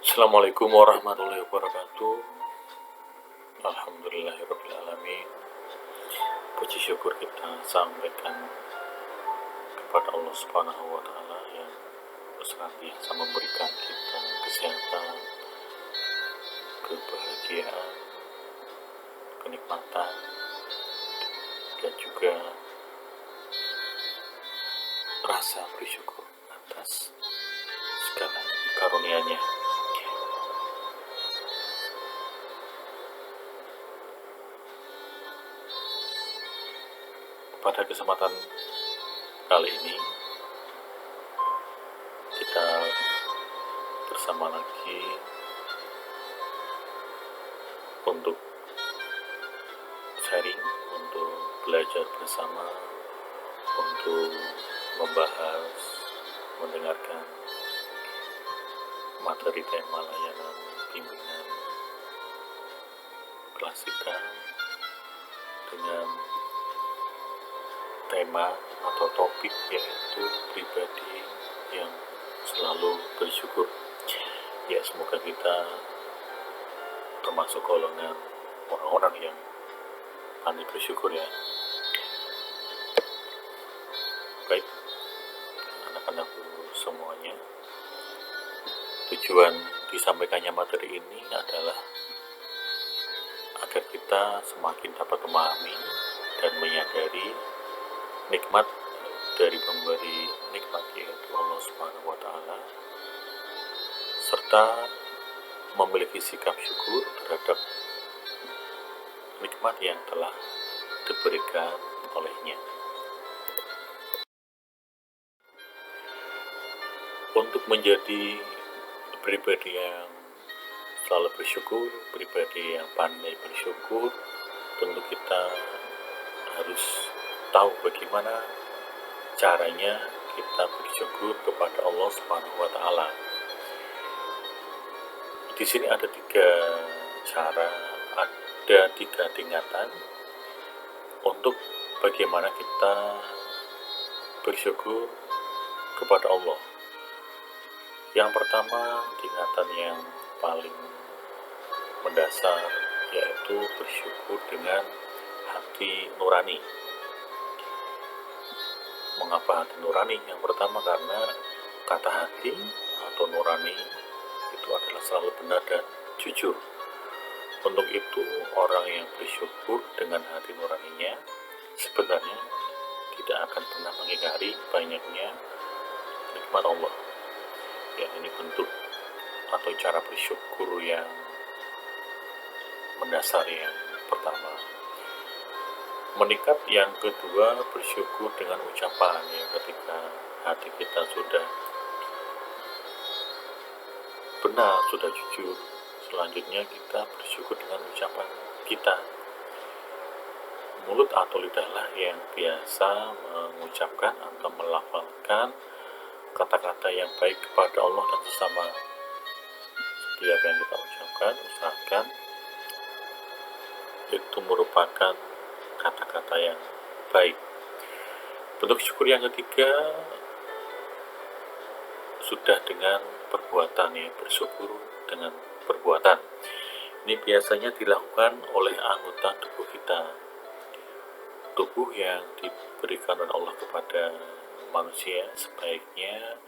Assalamualaikum warahmatullahi wabarakatuh. Alhamdulillahirrahmanirrahim. Puji syukur kita sampaikan kepada Allah Subhanahu wa Ta'ala yang senantiasa memberikan kita kesehatan, kebahagiaan, kenikmatan, dan juga rasa bersyukur atas segala karunia-Nya. Pada kesempatan kali ini kita bersama lagi untuk sharing, untuk belajar bersama, untuk membahas, mendengarkan materi tema layanan bimbingan klasika dengan tema atau topik yaitu pribadi yang selalu bersyukur. Ya, semoga kita termasuk golongan orang-orang yang pandai bersyukur ya. Baik, anak-anakku semuanya, tujuan disampaikannya materi ini adalah agar kita semakin dapat memahami dan menyadari nikmat dari pemberi nikmat yaitu Allah Subhanahu wa Ta'ala, serta memiliki sikap syukur terhadap nikmat yang telah diberikan olehnya. Untuk menjadi pribadi yang selalu bersyukur, pribadi yang pandai bersyukur, tentu kita harus tahu bagaimana caranya kita bersyukur kepada Allah Subhanahu wa Ta'ala. Di sini ada 3 cara, ada 3 tingkatan untuk bagaimana kita bersyukur kepada Allah. Yang pertama, tingkatan yang paling mendasar yaitu bersyukur dengan hati nurani. Mengapa hati nurani? Yang pertama karena kata hati atau nurani itu adalah selalu benar dan jujur. Untuk itu, orang yang bersyukur dengan hati nuraninya sebenarnya tidak akan pernah mengingkari banyaknya nikmat Allah. Ya, ini bentuk atau cara bersyukur yang mendasar yang pertama. Meningkat yang kedua, bersyukur dengan ucapan ya, ketika hati kita sudah benar, sudah jujur. Selanjutnya kita bersyukur dengan ucapan kita. Mulut atau lidahlah yang biasa mengucapkan atau melafalkan kata-kata yang baik kepada Allah dan sesama. Setiap yang kita ucapkan, usahakan itu merupakan kata-kata yang baik. Bentuk syukur yang ketiga sudah dengan perbuatan ya, bersyukur dengan perbuatan. Ini biasanya dilakukan oleh anggota tubuh kita. Tubuh yang diberikan oleh Allah kepada manusia sebaiknya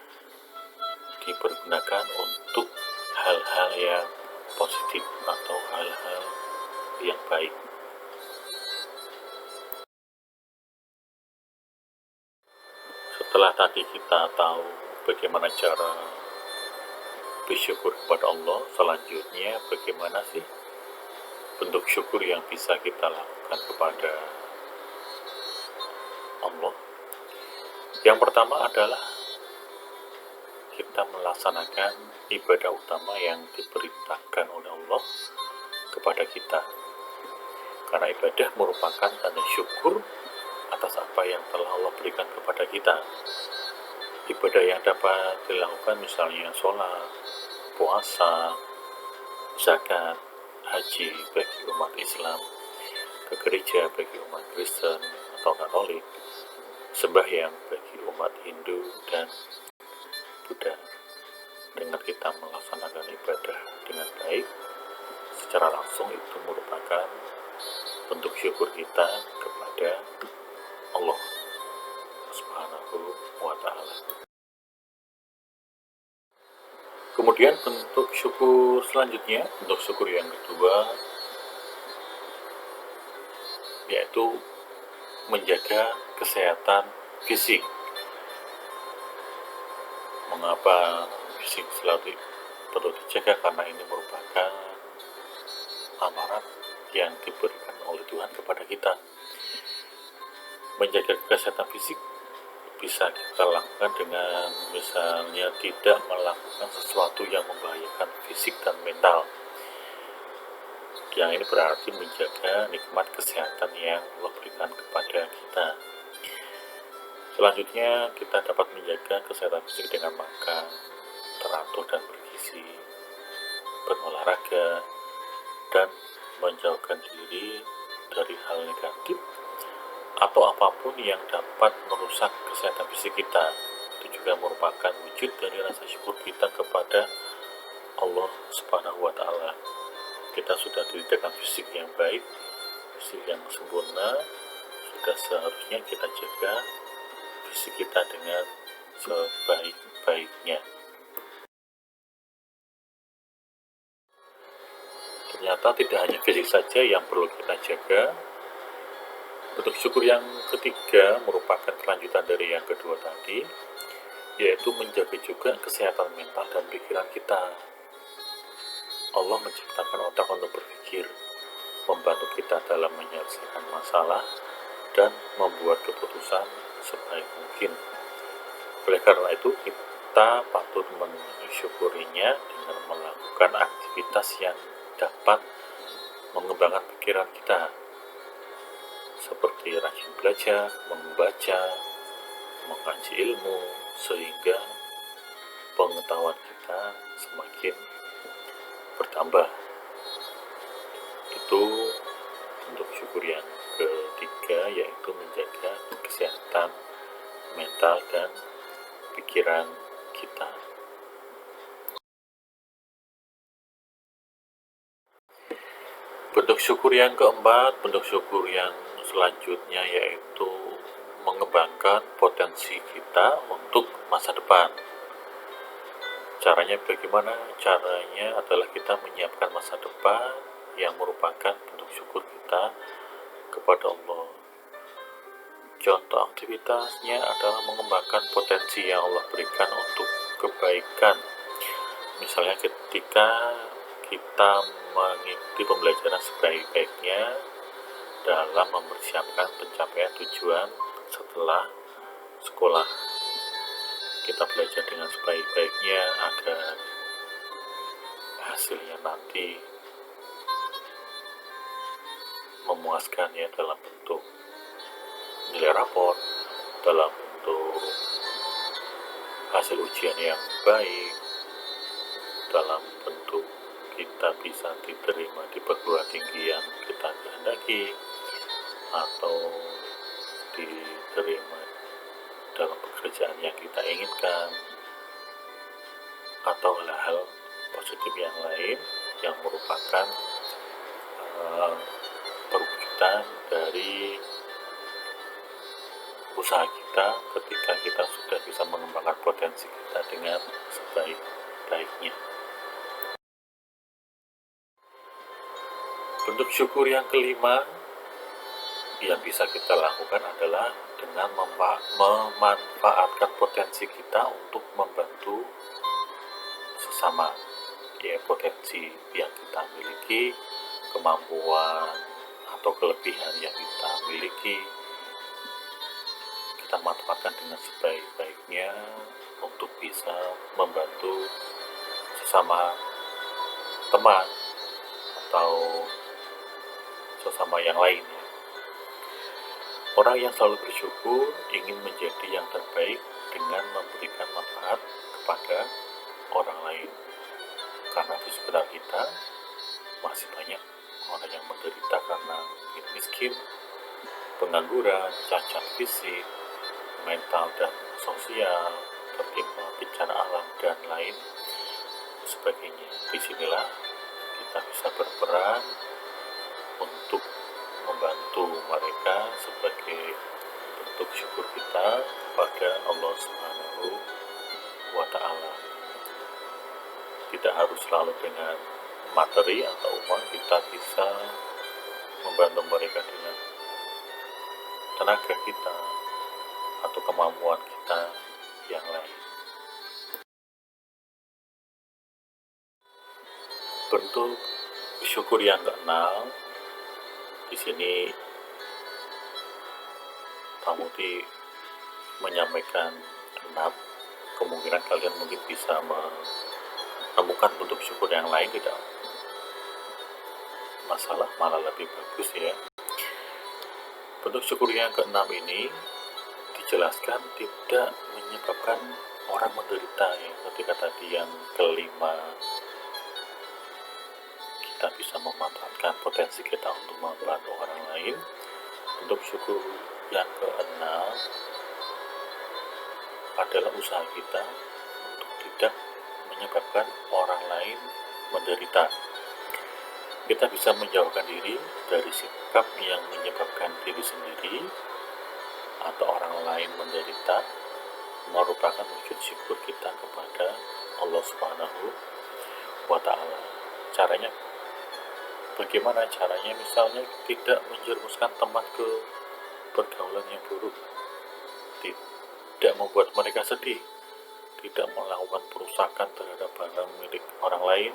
dipergunakan untuk hal-hal yang positif atau hal-hal yang baik. Setelah tadi kita tahu bagaimana cara bersyukur kepada Allah, selanjutnya bagaimana sih bentuk syukur yang bisa kita lakukan kepada Allah. Yang pertama adalah kita melaksanakan ibadah utama yang diperintahkan oleh Allah kepada kita. Karena ibadah merupakan tanda syukur atas apa yang telah Allah berikan kepada kita. Ibadah yang dapat dilakukan misalnya sholat, puasa, zakat, haji bagi umat Islam, ke gereja bagi umat Kristen atau Katolik, sembahyang bagi umat Hindu dan Buddha. dengan kita melaksanakan ibadah dengan baik, secara langsung itu merupakan bentuk syukur kita kepada Allah Subhanahu wa Ta'ala. Kemudian bentuk syukur selanjutnya, bentuk syukur yang kedua, yaitu menjaga kesehatan fisik. Mengapa fisik selalu perlu dijaga? Karena ini merupakan amanat yang diberikan oleh Tuhan kepada kita. Menjaga kesehatan fisik bisa kita lakukan dengan misalnya tidak melakukan sesuatu yang membahayakan fisik dan mental. Yang ini berarti menjaga nikmat kesehatan yang Allah berikan kepada kita. Selanjutnya, kita dapat menjaga kesehatan fisik dengan makan teratur dan bergizi, berolahraga, dan menjauhkan diri dari hal negatif atau apapun yang dapat merusak kesehatan fisik kita. Itu juga merupakan wujud dari rasa syukur kita kepada Allah Subhanahu wa Ta'ala. Kita sudah diberikan fisik yang baik, fisik yang sempurna, sudah seharusnya kita jaga fisik kita dengan sebaik-baiknya. Ternyata tidak hanya fisik saja yang perlu kita jaga. Bentuk syukur yang ketiga merupakan kelanjutan dari yang kedua tadi, yaitu menjaga juga kesehatan mental dan pikiran kita. Allah menciptakan otak untuk berpikir, membantu kita dalam menyelesaikan masalah, dan membuat keputusan sebaik mungkin. Oleh karena itu, kita patut mensyukurinya dengan melakukan aktivitas yang dapat mengembangkan pikiran kita, seperti rajin belajar, membaca, mengkaji ilmu, sehingga pengetahuan kita semakin bertambah. Itu bentuk syukur yang ketiga, yaitu menjaga kesehatan mental dan pikiran kita. Bentuk syukur yang keempat, bentuk syukur yang selanjutnya yaitu mengembangkan potensi kita untuk masa depan. Caranya bagaimana? Caranya adalah kita menyiapkan masa depan yang merupakan bentuk syukur kita kepada Allah. Contoh aktivitasnya adalah mengembangkan potensi yang Allah berikan untuk kebaikan. Misalnya ketika kita mengikuti pembelajaran sebaik-baiknya dalam mempersiapkan pencapaian tujuan setelah sekolah. Kita belajar dengan sebaik-baiknya agar hasilnya nanti memuaskan ya, dalam bentuk nilai rapor, dalam bentuk hasil ujian yang baik, dalam bentuk kita bisa diterima di perguruan tinggi yang kita kehendaki, atau diterima dalam pekerjaan yang kita inginkan, atau hal-hal positif yang lain yang merupakan perwujudan dari usaha kita ketika kita sudah bisa mengembangkan potensi kita dengan sebaik-baiknya. Bentuk syukur yang kelima yang bisa kita lakukan adalah dengan memanfaatkan potensi kita untuk membantu sesama, ya, potensi yang kita miliki, kemampuan atau kelebihan yang kita miliki, kita manfaatkan dengan sebaik-baiknya untuk bisa membantu sesama teman atau sesama yang lainnya. Orang yang selalu bersyukur ingin menjadi yang terbaik dengan memberikan manfaat kepada orang lain. Karena di sekitar kita masih banyak orang yang menderita karena miskin, pengangguran, cacat fisik, mental dan sosial, tertimpa bencana alam dan lain sebagainya. Disinilah kita bisa berperan untuk membantu mereka sebagai bentuk syukur kita kepada Allah Subhanahu wa Ta'ala. Tidak harus selalu dengan materi atau uang, kita bisa membantu mereka dengan tenaga kita atau kemampuan kita yang lain. Bentuk syukur yang keenam, di sini Pak Muti menyampaikan 6. Kemungkinan kalian mungkin bisa menemukan bentuk syukur yang lain, tidak masalah, malah lebih bagus ya. Bentuk syukur yang keenam ini dijelaskan tidak menyebabkan orang menderita ya. Ketika tadi yang kelima, kita bisa memanfaatkan potensi kita untuk membantu orang lain. Bentuk syukur yang keenam adalah usaha kita untuk tidak menyebabkan orang lain menderita. Kita bisa menjauhkan diri dari sikap yang menyebabkan diri sendiri atau orang lain menderita, merupakan wujud syukur kita kepada Allah Subhanahu wa Ta'ala. Caranya bagaimana caranya? Misalnya tidak menjerumuskan teman ke pergaulan yang buruk, tidak membuat mereka sedih, tidak melakukan perusakan terhadap barang milik orang lain,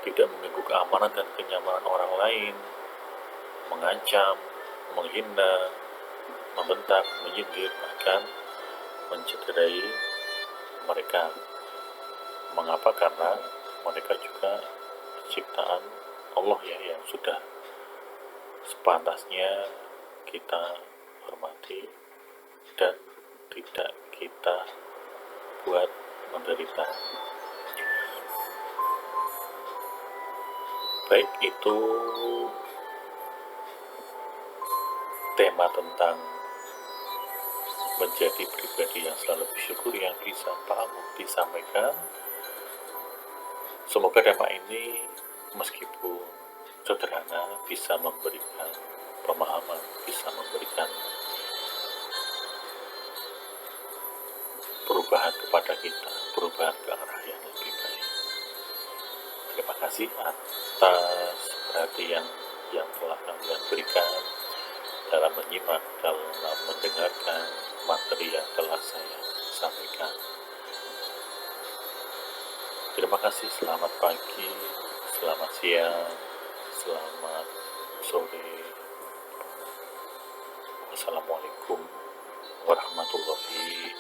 tidak mengganggu keamanan dan kenyamanan orang lain, mengancam, menghina, membentak, menyindir, bahkan mencederai mereka. Mengapa? Karena mereka juga ciptaan Allah ya, yang sudah sepantasnya kita hormati dan tidak kita buat menderita. Baik, itu tema tentang menjadi pribadi yang selalu bersyukur yang bisa Pak Mukti sampaikan. Semoga tema ini meskipun sederhana bisa memberikan pemahaman, bisa memberikan perubahan kepada kita, perubahan ke arah yang lebih baik. Terima kasih atas perhatian yang telah kalian berikan dalam menyimak, dalam mendengarkan materi yang telah saya sampaikan. Terima kasih, selamat pagi, selamat siang, selamat sore. Wassalamualaikum warahmatullahi